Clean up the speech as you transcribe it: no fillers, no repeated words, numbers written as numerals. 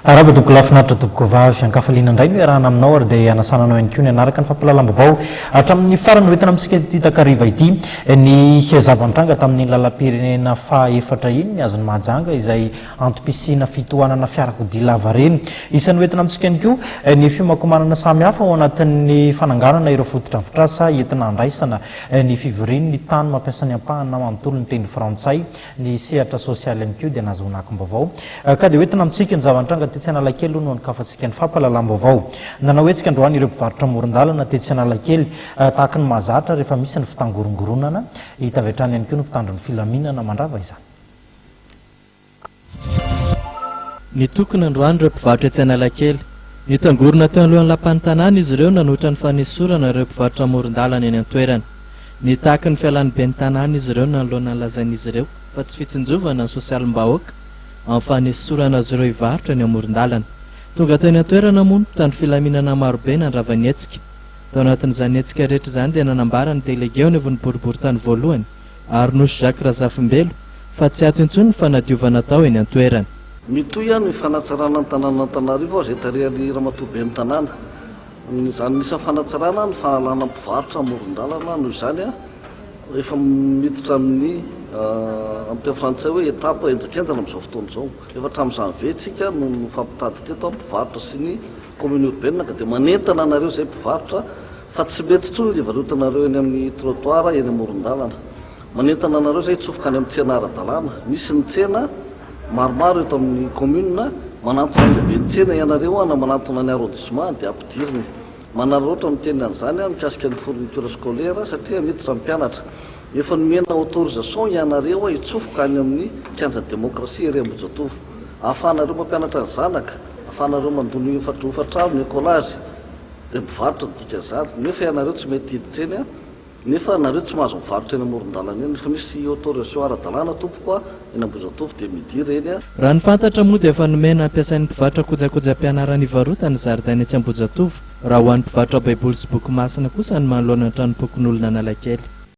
Araba toko lafinaritra toko vavy ankafaliana indray no iarahana aminao ary dia anasananao ihany koa ny anaraka ny fampalalam-baovao hatramin'ny farany hoentina amintsika ity takariva ity ny zava-nitranga tamin'ny lalam-pirenena faha-efatra iny ny azony mahajanga izay antom-pisina fitohanana fiarakodia lava reny. Isan'ny hoentina amintsika ihany koa ny fiomankomanana samihafa ao anatin'ny fananganana ireo fototra-vitrasa entina andraisana ny fivoriany ny tany mampiasa ny ampahana manontolo ny teny frantsay ny sehatra sosialy ihany koa dia nahazoanakom-baovao ka dia hoentina amintsika ny zava-nitranga tetsy Analakely no ankafatsika ny fampalalam-baovao. Nanaoetsika androany ireo mpivarotra amoron-dalana tetsy Analakely tahaka ny mahazatra rehefa misy ny fitangorongoronana hitavetrany ihany koa ny mpitandro ny filaminana mandrava izany. Ny tokony androany ireo mpivarotra etsy Analakely nitangorona teo alohan'ny lapan'ny tanàna izy ireo nanoitra ny fanesorana ireo mpivarotra amoron-dalana eny an-toerana. Ny tahaka ny fialan'ny ben'ny tanàna izy ireo nanoloana ny lazain'izy ireo fa tsy fitsinjovana ny sosialim-bahoaka amin'ny fanesorana azy ireo hivarotra ny amoron-dalana. Tonga tao eny an-toerana moa ny mpitandro filaminana marobe nandrava ny hetsika. Tao anatin'izany hetsika rehetra izany dia nanambara ny delegeo ny avy ny boriboritany voalohany ary nosy Jacques Razafimbelo fa tsy ato intsony ny fanadiovana tao eny an-toerana. Mitoy ihany ny fanatsarana ny tanàna Antananarivo izay tarehan'ny ramatoaben'ny tanàna. Izany nisan'ny fanatsarana ny fahalana mpivarotra amoron-dalana noho izany efa miditra amin'ny teo frantsay hoe etapa enjakenjana amin'izao fotoana izao. Efa hatramin'izany vetsika no fampitady teto mpivarotra sy ny commune urbaine ka dia manentana anareo izay mpivarotra fa tsy mety intsony ny varotanareo eny amin'ny trottoir eny amoron-dalana. Manentana anareo izay tsofoka any amin'ny tsena ara-dalàna. Misy ny tsena maromaro eto amin'ny commune manantona ny lehibe ny tsena ianareo na manantona ny arrondissement dia ampidiriny. Manararaotra miteny an'izany mikasika ny fourniture scolaire satria miditra ny mpianatra. Efa nomena autorisation ianareo hitsofoka any amin'ny kianja démocratie ery Ambohijatovo. Ahafahanareo mampianatra ny zanaka, ahafahanareo mandony ofatra amin'ny écolage dia mivarotra dika izany. Nefa ianareo tsy mety hiditra eny nefa nareo tsy mahazo mivarotra eny amoron-dalana eny. Fa misy autorisation ara-dalàna tompoko eny Ambohijatovo dia midira eny. Raha ny fantatra moa dia efa nomena ampiasain'ny mpivarotra kojakojam-pianarana ivarotana zaridaina etsy Ambohijatovo raha ho an'ny mpivarotra baiboly sy boky masina kosa ny manoloana ny tranom-pokon'olona Analakely.